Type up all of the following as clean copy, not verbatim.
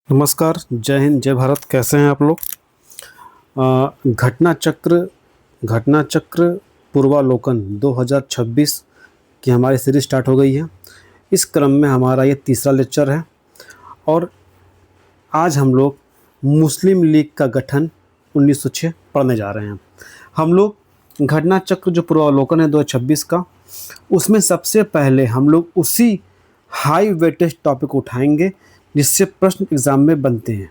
नमस्कार, जय हिंद, जय भारत। कैसे हैं आप लोग? घटना चक्र पूर्वालोकन 2026 की हमारी सीरीज स्टार्ट हो गई है। इस क्रम में हमारा ये तीसरा लेक्चर है और आज हम लोग मुस्लिम लीग का गठन 1906 पढ़ने जा रहे हैं। हम लोग घटना चक्र जो पूर्वालोकन है 2026 का, उसमें सबसे पहले हम लोग उसी हाई वेटेज टॉपिक उठाएंगे जिससे प्रश्न एग्ज़ाम में बनते हैं।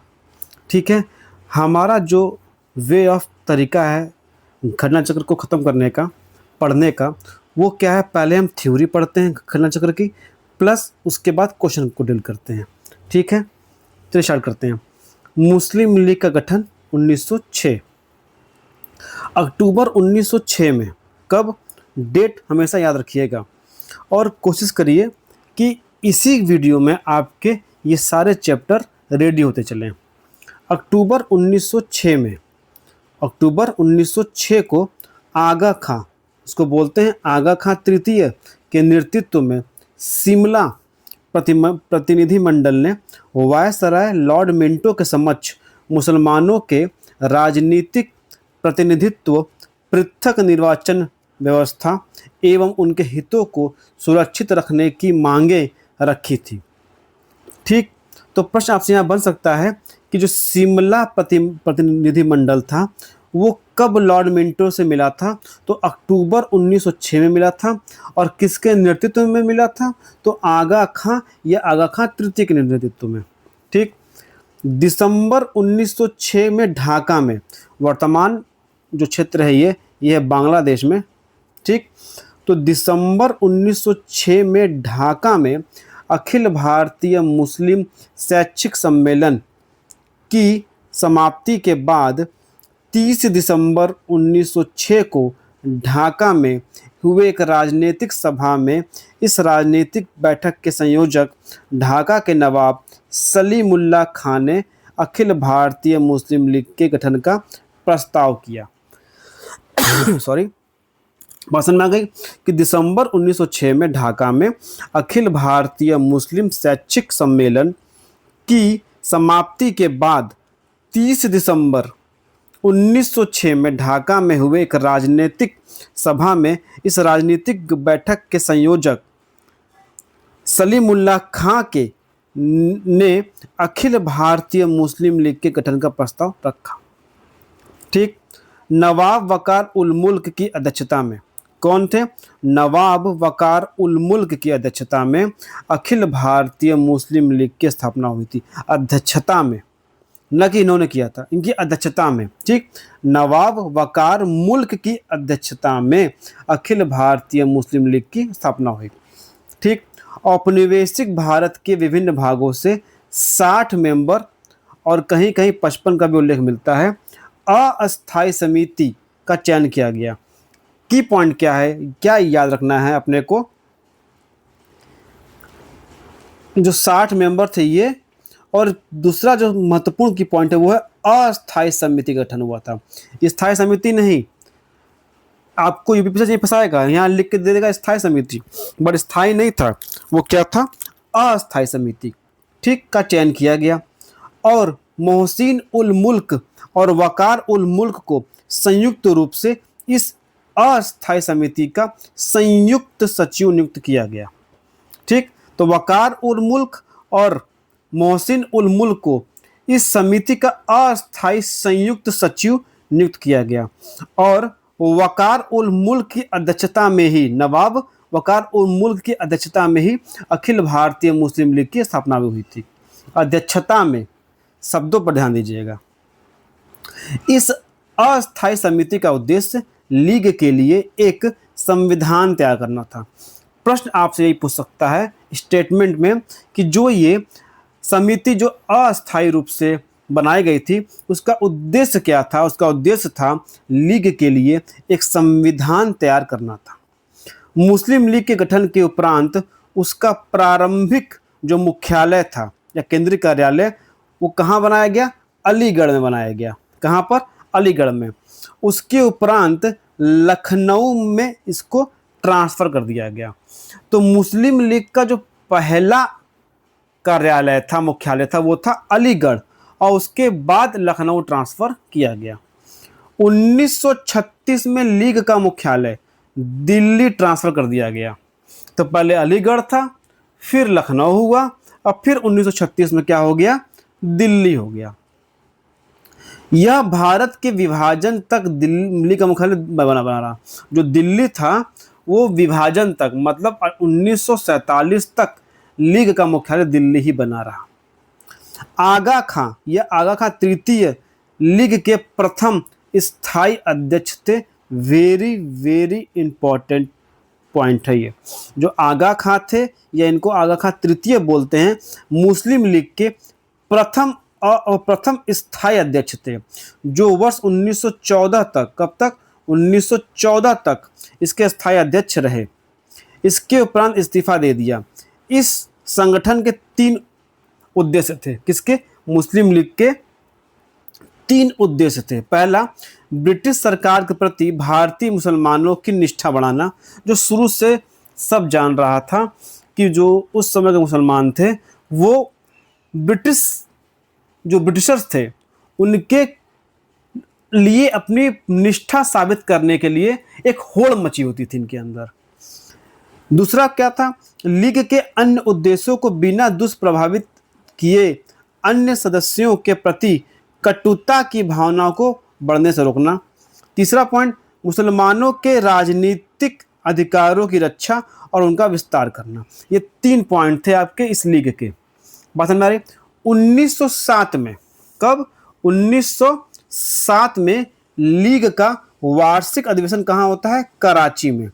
ठीक है, हमारा जो वे ऑफ तरीका है घटना चक्र को ख़त्म करने का, पढ़ने का, वो क्या है? पहले हम थ्योरी पढ़ते हैं घटना चक्र की, प्लस उसके बाद क्वेश्चन को डील करते हैं। ठीक है, चलिए स्टार्ट करते हैं। मुस्लिम लीग का गठन 1906, अक्टूबर 1906 में। कब? डेट हमेशा याद रखिएगा और कोशिश करिए कि इसी वीडियो में आपके ये सारे चैप्टर रेडी होते चलें। अक्टूबर 1906 में, अक्टूबर 1906 को आगा खां, उसको बोलते हैं आगा खां तृतीय के नेतृत्व में शिमला प्रतिनिधिमंडल ने वायसराय लॉर्ड मिंटो के समक्ष मुसलमानों के राजनीतिक प्रतिनिधित्व, पृथक निर्वाचन व्यवस्था एवं उनके हितों को सुरक्षित रखने की मांगें रखी थी। ठीक, तो प्रश्न आपसे यहाँ बन सकता है कि जो शिमला प्रतिनिधिमंडल था वो कब लॉर्ड मिंटो से मिला था? तो अक्टूबर 1906 में मिला था। और किसके नेतृत्व में मिला था? तो आगा खां या आगा खां तृतीय के नेतृत्व में। ठीक, दिसंबर 1906 में ढाका में, वर्तमान जो क्षेत्र है ये है बांग्लादेश में। ठीक, तो दिसंबर 1906 में ढाका में अखिल भारतीय मुस्लिम शैक्षिक सम्मेलन की समाप्ति के बाद 30 दिसंबर 1906 को ढाका में हुए एक राजनीतिक सभा में इस राजनीतिक बैठक के संयोजक ढाका के नवाब सलीमुल्लाह खान ने अखिल भारतीय मुस्लिम लीग के गठन का प्रस्ताव किया। सॉरी, भाषण में आ गई कि दिसंबर 1906 में ढाका में अखिल भारतीय मुस्लिम शैक्षिक सम्मेलन की समाप्ति के बाद 30 दिसंबर 1906 में ढाका में हुए एक राजनीतिक सभा में इस राजनीतिक बैठक के संयोजक सलीमुल्लाह खां के ने अखिल भारतीय मुस्लिम लीग के गठन का प्रस्ताव रखा। ठीक, नवाब वकार उल मुल्क की अध्यक्षता में। कौन थे? नवाब वकार उल मुल्क की अध्यक्षता में अखिल भारतीय मुस्लिम लीग की स्थापना हुई थी। अध्यक्षता में, न कि इन्होंने किया था, इनकी अध्यक्षता में। ठीक, नवाब वकार मुल्क की अध्यक्षता में अखिल भारतीय मुस्लिम लीग की स्थापना हुई। ठीक, औपनिवेशिक भारत के विभिन्न भागों से 60 मेंबर और कहीं कहीं 55 का भी उल्लेख मिलता है अस्थायी समिति का चयन किया गया। की पॉइंट क्या है, क्या याद रखना है अपने को? जो 60 मेंबर थे ये, और दूसरा जो महत्वपूर्ण की पॉइंट है वो है अस्थायी समिति गठन हुआ था। स्थायी समिति नहीं, आपको यूपी से फंसाएगा, यहाँ लिख के दे देगा स्थायी समिति, बट स्थायी नहीं था, वो क्या था? अस्थायी समिति। ठीक, का चयन किया गया और मोहसिन उल मुल्क और वकार उल मुल्क को संयुक्त रूप से इस अस्थायी समिति का संयुक्त सचिव नियुक्त किया गया। ठीक, तो वकार उल मुल्क और मोहसिन उल मुल्क को इस समिति का अस्थायी संयुक्त सचिव नियुक्त किया गया और वकार उल मुल्क की अध्यक्षता में ही, नवाब वकार उल मुल्क की अध्यक्षता में ही अखिल भारतीय मुस्लिम लीग की स्थापना हुई थी। अध्यक्षता में, शब्दों पर ध्यान दीजिएगा। इस अस्थायी समिति का उद्देश्य लीग के लिए एक संविधान तैयार करना था। प्रश्न आपसे यही पूछ सकता है स्टेटमेंट में कि जो ये समिति जो अस्थायी रूप से बनाई गई थी उसका उद्देश्य क्या था? उसका उद्देश्य था लीग के लिए एक संविधान तैयार करना था। मुस्लिम लीग के गठन के उपरांत उसका प्रारंभिक जो मुख्यालय था या केंद्रीय कार्यालय, वो कहाँ बनाया गया? अलीगढ़ में बनाया गया। कहाँ पर? अलीगढ़ में। उसके उपरांत लखनऊ में इसको ट्रांसफ़र कर दिया गया। तो मुस्लिम लीग का जो पहला कार्यालय था, मुख्यालय था, वो था अलीगढ़, और उसके बाद लखनऊ ट्रांसफर किया गया। 1936 में लीग का मुख्यालय दिल्ली ट्रांसफर कर दिया गया। तो पहले अलीगढ़ था, फिर लखनऊ हुआ, और फिर 1936 में क्या हो गया, दिल्ली हो गया। यह भारत के विभाजन तक दिल्ली का मुख्यालय बना रहा। जो दिल्ली था वो विभाजन तक, मतलब 1947 तक लीग का मुख्यालय दिल्ली ही बना रहा। आगा खां, यह आगा खां तृतीय लीग के प्रथम स्थायी अध्यक्ष थे। वेरी वेरी इंपॉर्टेंट पॉइंट है ये। जो आगा खां थे, या इनको आगा खां तृतीय बोलते हैं, मुस्लिम लीग के प्रथम स्थायी अध्यक्ष थे, जो वर्ष 1914 तक, कब तक, 1914 तक इसके स्थायी अध्यक्ष रहे। इसके उपरांत इस्तीफा दे दिया। इस संगठन के 3 उद्देश्य थे। किसके? मुस्लिम लीग के 3 उद्देश्य थे। पहला, ब्रिटिश सरकार के प्रति भारतीय मुसलमानों की निष्ठा बढ़ाना। जो शुरू से सब जान रहा था कि जो उस समय के मुसलमान थे, वो जो ब्रिटिशर्स थे, उनके लिए अपनी निष्ठा साबित करने के लिए एक होड़ मची होती थी इनके अंदर। दूसरा क्या था? लीग के अन्य उद्देश्यों को बिना दुष्प्रभावित किए अन्य सदस्यों के प्रति कटुता की भावना को बढ़ने से रोकना। तीसरा पॉइंट, मुसलमानों के राजनीतिक अधिकारों की रक्षा और उनका विस्तार करना। ये 3 पॉइंट थे आपके इस लीग के। बात समझ में आ रही? 1907 में, कब? 1907 में लीग का वार्षिक अधिवेशन कहाँ होता है? कराची में।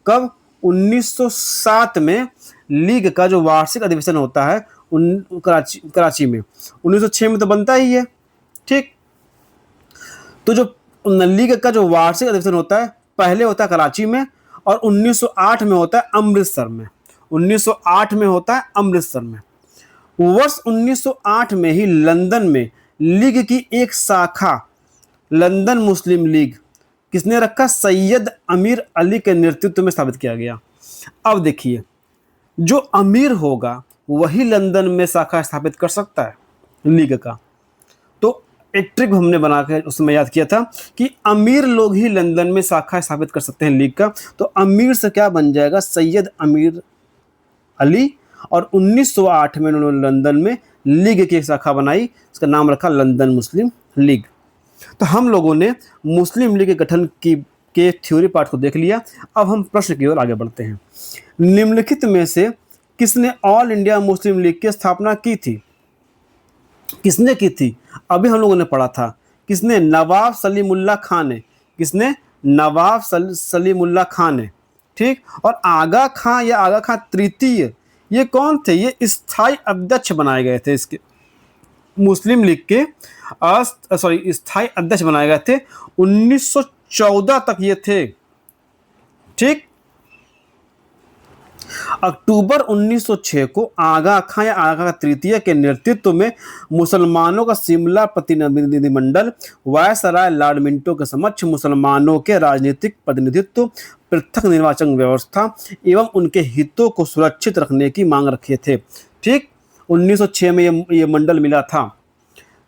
कब? 1907 में लीग का जो वार्षिक अधिवेशन होता है कराची में। 1906 में तो बनता ही है, ठीक। तो जो लीग का जो वार्षिक अधिवेशन होता है, पहले होता है कराची में, और 1908 में होता है अमृतसर में। 1908 में होता है अमृतसर में। वर्ष 1908 में ही लंदन में लीग की एक शाखा, लंदन मुस्लिम लीग, किसने रखा? सैयद अमीर अली के नेतृत्व में स्थापित किया गया। अब देखिए, जो अमीर होगा वही लंदन में शाखा स्थापित कर सकता है लीग का। तो एक ट्रिक हमने बनाकर उसमें याद किया था कि अमीर लोग ही लंदन में शाखा स्थापित कर सकते हैं लीग का। तो अमीर से क्या बन जाएगा? सैयद अमीर अली। और 1908 में उन्होंने लंदन में लीग की एक शाखा बनाई, इसका नाम रखा लंदन मुस्लिम लीग। तो हम लोगों ने मुस्लिम लीग के गठन के थ्योरी पार्ट को देख लिया। अब हम प्रश्न की ओर आगे बढ़ते हैं। निम्नलिखित में से किसने ऑल इंडिया मुस्लिम लीग की स्थापना की थी? किसने की थी? अभी हम लोगों ने पढ़ा था। किसने? नवाब सलीमुल्लाह खान ने। किसने? नवाब सलीमुल्लाह खान ने, ठीक। और आगा खां या आगा खां तृतीय, ये कौन थे? ये स्थायी अध्यक्ष बनाए गए थे इसके, मुस्लिम लीग के स्थायी अध्यक्ष बनाए गए थे। 1914 तक ये थे, ठीक। अक्टूबर 1906 को आगा खां या आगा खां तृतीय के नेतृत्व में मुसलमानों का शिमला प्रतिनिधिमंडल वायसराय लॉर्ड मिंटो के समक्ष मुसलमानों के राजनीतिक प्रतिनिधित्व, पृथक निर्वाचन व्यवस्था एवं उनके हितों को सुरक्षित रखने की मांग रखे थे, ठीक। 1906 में ये मंडल मिला था।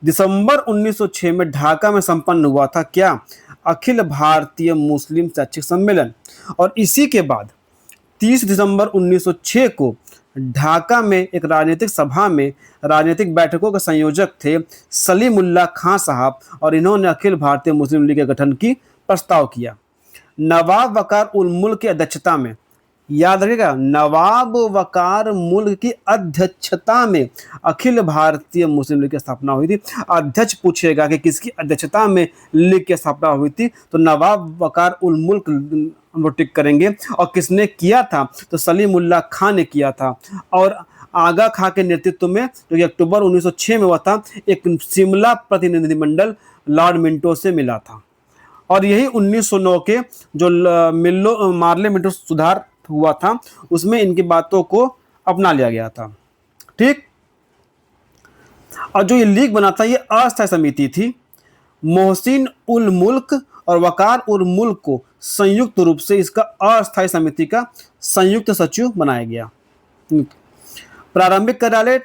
दिसंबर 1906 में ढाका में संपन्न हुआ था क्या? अखिल भारतीय मुस्लिम शैक्षिक सम्मेलन। और इसी के बाद 30 दिसंबर 1906 को ढाका में एक राजनीतिक सभा में राजनीतिक बैठकों के संयोजक थे सलीमुल्लाह खां साहब, और इन्होंने अखिल भारतीय मुस्लिम लीग के गठन की प्रस्ताव किया। नवाब वकार उल मुल्क की अध्यक्षता में, याद रखिएगा, नवाब वकार मुल्क की अध्यक्षता में अखिल भारतीय मुस्लिम लीग की स्थापना हुई थी। अध्यक्ष पूछेगा कि किसकी अध्यक्षता में लीग की स्थापना हुई थी, तो नवाब वकार उल मुल्क हम टिक करेंगे। और किसने किया था? तो सलीमुल्लाह खान ने किया था। और आगा खां के नेतृत्व में, जो कि अक्टूबर 1906 में हुआ था, एक शिमला प्रतिनिधिमंडल लॉर्ड मिंटो से मिला था। और यही 1909 के जो मार्ले मिंटो सुधार हुआ था, उसमें इनकी बातों को अपना लिया गया था, ठीक। और जो ये लीग बना था, ये अस्थायी समिति थी। मोहसिन उल मुल्क और वकार उल मुल्क को संयुक्त रूप से इसका अस्थायी समिति का संयुक्त सचिव बनाया गया। प्रारंभिक कार्यालय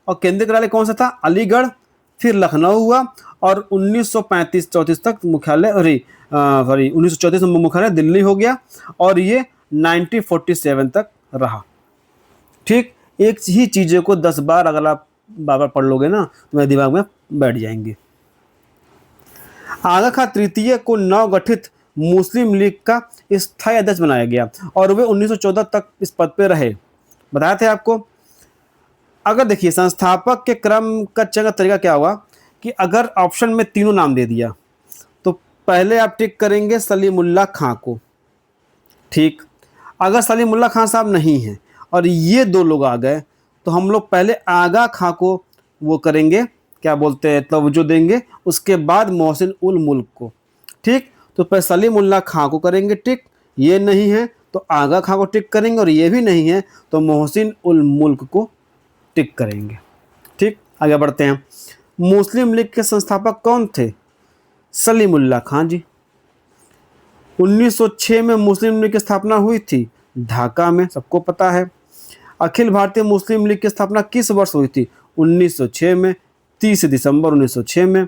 और केंद्रीय कार्यालय कौन सा था? अलीगढ़। फिर लखनऊ हुआ और 1935-34 तक मुख्यालय, सॉरी 1934 में मुख्यालय दिल्ली हो गया और ये 1947 तक रहा। ठीक, एक ही चीज़ों को 10 बार अगर आप बार बार पढ़ लोगे ना तो मेरे दिमाग में बैठ जाएंगे। आगा खां तृतीय को नवगठित मुस्लिम लीग का स्थायी अध्यक्ष बनाया गया और वे 1914 तक इस पद पर रहे। बताया थे आपको। अगर देखिए संस्थापक के क्रम का चयन का तरीका क्या हुआ कि अगर ऑप्शन में तीनों नाम दे दिया तो पहले आप टिक करेंगे सलीमुल्लाह खां को। ठीक, अगर सलीमुल्लाह खां साहब नहीं हैं और ये दो लोग आ गए तो हम लोग पहले आगा खां को वो करेंगे, क्या बोलते हैं, तवज्जो देंगे, उसके बाद मोहसिन उल मुल्क को। ठीक, तो पहले सलीमुल्लाह खां को करेंगे टिक, ये नहीं है तो आगा खां को टिक करेंगे और ये भी नहीं है तो मोहसिन उल मुल्क को टिक करेंगे। ठीक, आगे बढ़ते हैं। मुस्लिम लीग के संस्थापक कौन थे? सलीमुल्लाह खां जी। 1906 में मुस्लिम लीग की स्थापना हुई थी ढाका में, सबको पता है। अखिल भारतीय मुस्लिम लीग की स्थापना किस वर्ष हुई थी? 1906 में, 30 दिसंबर 1906 में।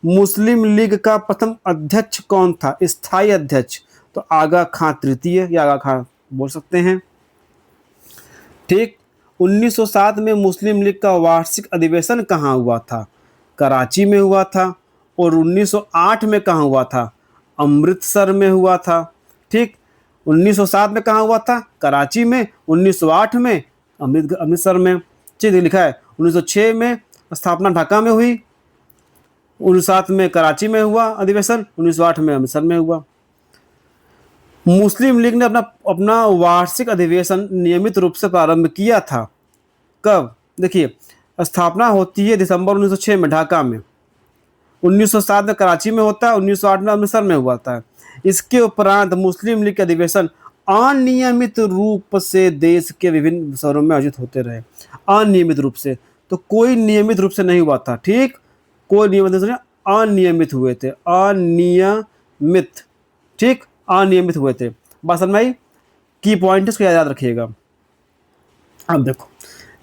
मुस्लिम लीग का प्रथम अध्यक्ष कौन था, स्थायी अध्यक्ष? तो आगा खां तृतीय या आगा खां बोल सकते हैं। ठीक, 1907 में मुस्लिम लीग का वार्षिक अधिवेशन कहाँ हुआ था? कराची में हुआ था। और 1908 में कहाँ हुआ था? अमृतसर में हुआ था। ठीक, 1907 में कहाँ हुआ था? कराची में। 1908 में अमृतसर में। ठीक, लिखा है 1906 में स्थापना ढाका में हुई, 1907 में कराची में हुआ अधिवेशन, 1908 में अमृतसर में हुआ। मुस्लिम लीग ने अपना अपना वार्षिक अधिवेशन नियमित रूप से प्रारंभ किया था कब? देखिए स्थापना होती है दिसंबर 1906 में ढाका में, 1907 में कराची में होता है, 1908 में अमृतसर में हुआ था। इसके उपरांत मुस्लिम लीग के अधिवेशन अनियमित रूप से देश के विभिन्न शहरों में आयोजित होते रहे। अनियमित रूप से, तो कोई नियमित रूप से नहीं हुआ था। ठीक, कोई नियमित रूप से, अनियमित हुए थे, अनियमित। ठीक, अनियमित हुए थे। बात समझ में आई? की पॉइंट इसको याद रखिएगा। अब देखो,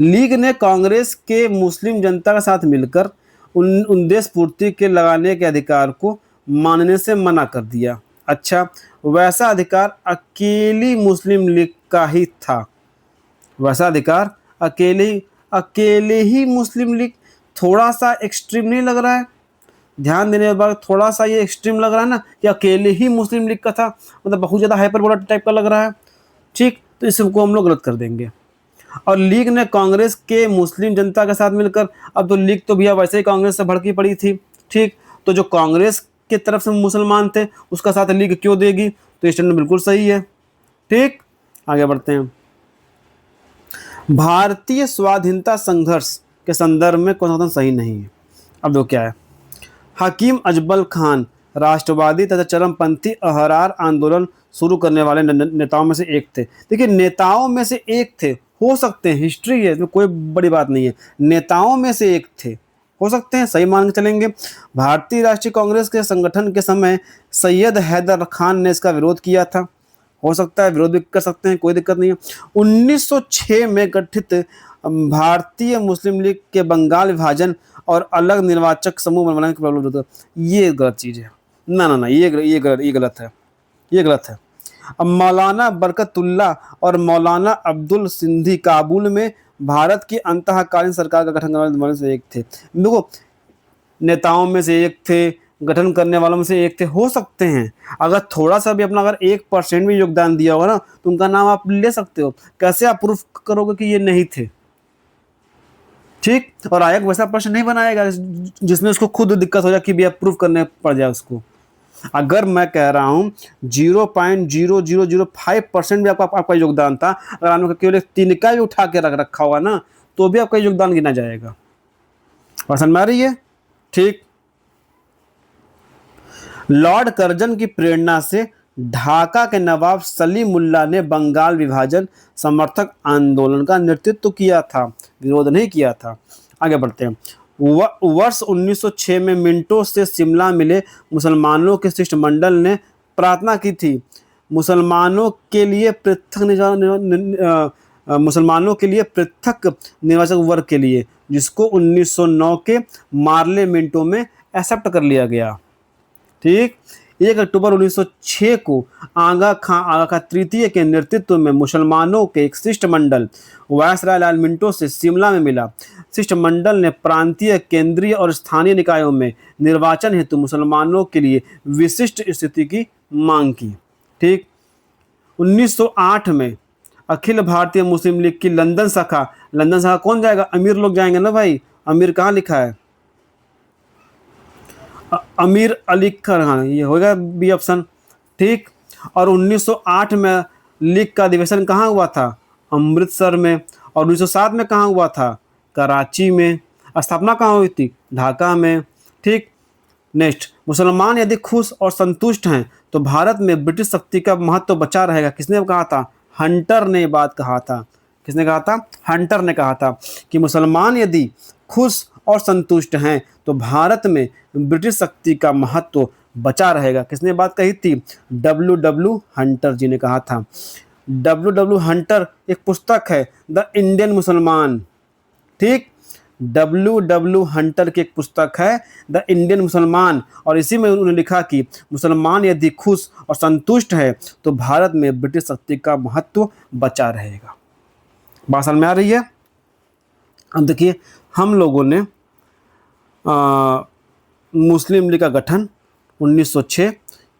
लीग ने कांग्रेस के मुस्लिम जनता के साथ मिलकर उद्देश्य पूर्ति के लगाने के अधिकार को मानने से मना कर दिया। अच्छा, वैसा अधिकार अकेली मुस्लिम लीग का ही था। वैसा अधिकार अकेले ही मुस्लिम लीग। थोड़ा सा एक्सट्रीम नहीं लग रहा है? ध्यान देने के बाद थोड़ा सा ये एक्सट्रीम लग रहा है ना कि अकेले ही मुस्लिम लीग का था, मतलब बहुत ज़्यादा हाइपरबोला टाइप का लग रहा है। ठीक, तो इसको हम लोग गलत कर देंगे। और लीग ने कांग्रेस के मुस्लिम जनता के साथ मिलकर, अब तो लीग तो भैया वैसे ही कांग्रेस से भड़की पड़ी थी। ठीक, तो जो कांग्रेस की तरफ से मुसलमान थे उसका साथ लीग क्यों देगी? तो स्टैंडर्ड बिल्कुल सही है। ठीक, आगे बढ़ते हैं। भारतीय स्वाधीनता संघर्ष के संदर्भ में कौन सा सही नहीं है? अब वो क्या है? हकीम अजबल खान राष्ट्रवादी तथा चरमपंथी अहरार आंदोलन शुरू करने वाले नेताओं में से एक थे। देखिए नेताओं में से एक थे, हो सकते हैं, हिस्ट्री है इसमें कोई बड़ी बात नहीं है, नेताओं में से एक थे, हो सकते हैं, सही मान के चलेंगे। भारतीय राष्ट्रीय कांग्रेस के संगठन के समय सैयद हैदर खान ने इसका विरोध किया था, हो सकता है, विरोध भी कर सकते हैं, कोई दिक्कत नहीं है। 1906 में गठित भारतीय मुस्लिम लीग के बंगाल विभाजन और अलग निर्वाचक समूह बनवाने का प्रॉब्लम होता, ये गलत चीज़ है। ना, ये गलत है, ये गलत है। अब मौलाना बरकतुल्ला और मौलाना अब्दुल सिंधी काबुल में भारत की अंतःकालीन सरकार का गठन करने वाले से एक थे। देखो नेताओं में से एक थे, गठन करने वालों में से एक थे, हो सकते हैं। अगर थोड़ा सा भी अपना अगर 1% भी योगदान दिया होगा ना तो उनका नाम आप ले सकते हो। कैसे आप प्रूफ करोगे कि ये नहीं थे? ठीक, और आयोग वैसा प्रश्न नहीं बनाएगा जिसमें उसको खुद दिक्कत हो जाए कि भी आप प्रूफ करने पड़ जाए उसको। अगर मैं कह रहा हूँ 0.0005% भी आपका योगदान था, अगर आपने केवल एक तिनका भी उठा के रख रखा होगा ना तो भी आपका योगदान गिना जाएगा। पसंद आ रही है? ठीक, लॉर्ड कर्जन की प्रेरणा से ढाका के नवाब सलीमुल्लाह ने बंगाल विभाजन समर्थक आंदोलन का नेतृत्व किया था, विरोध नहीं किया था। आगे बढ़ते हैं। वर्ष 1906 में मिंटो से शिमला मिले मुसलमानों के शिष्टमंडल ने प्रार्थना की थी मुसलमानों के लिए पृथक निर्वाचक वर्ग के लिए जिसको 1909 के पार्लियामेंटों में एक्सेप्ट कर लिया गया। ठीक। 1 अक्टूबर 1906 को आगा खां तृतीय के नेतृत्व में मुसलमानों के एक शिष्टमंडल वायसराय लाल मिंटो से शिमला में मिला। शिष्टमंडल ने प्रांतीय, केंद्रीय और स्थानीय निकायों में निर्वाचन हेतु मुसलमानों के लिए विशिष्ट स्थिति की मांग की। ठीक। 1908 में अखिल भारतीय मुस्लिम लीग की लंदन शाखा कौन जाएगा? अमीर लोग जाएंगे ना भाई। अमीर कहाँ लिखा है? अमीर अली खान, ये होगा बी ऑप्शन। ठीक। और 1908 में लीग का अधिवेशन कहाँ हुआ था? अमृतसर में। और 1907 में कहाँ हुआ था? कराची में। स्थापना कहाँ हुई थी? ढाका में। ठीक। नेक्स्ट, मुसलमान यदि खुश और संतुष्ट हैं तो भारत में ब्रिटिश शक्ति का महत्व बचा रहेगा। किसने कहा था? हंटर ने बात कहा था। किसने कहा था? हंटर ने कहा था कि मुसलमान यदि खुश और संतुष्ट हैं तो भारत में ब्रिटिश शक्ति का महत्व बचा रहेगा। किसने बात कही थी? डब्ल्यू हंटर जी ने कहा था। डब्ल्यू हंटर एक पुस्तक है, द इंडियन मुसलमान। ठीक। डब्ल्यू हंटर की एक पुस्तक है, द इंडियन मुसलमान, और इसी में उन्होंने लिखा कि मुसलमान यदि खुश और संतुष्ट है तो भारत में ब्रिटिश शक्ति का महत्व बचा रहेगा। बात समझ में आ रही है? अब देखिए, हम लोगों ने मुस्लिम लीग का गठन 1906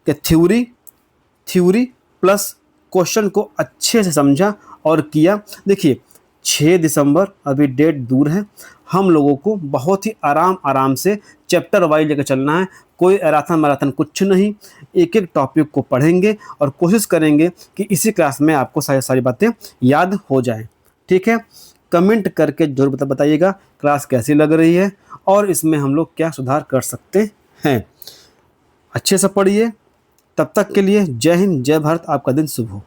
के थ्योरी प्लस क्वेश्चन को अच्छे से समझा और किया। देखिए, 6 दिसंबर, अभी डेट दूर है, हम लोगों को बहुत ही आराम से चैप्टर वाइज लेकर चलना है। कोई मैराथन कुछ नहीं, एक एक टॉपिक को पढ़ेंगे और कोशिश करेंगे कि इसी क्लास में आपको सारी बातें याद हो जाएं। ठीक है? कमेंट करके जरूर बताइएगा क्लास कैसी लग रही है और इसमें हम लोग क्या सुधार कर सकते हैं। अच्छे से पढ़िए। तब तक के लिए जय हिंद, जय भारत। आपका दिन शुभ हो।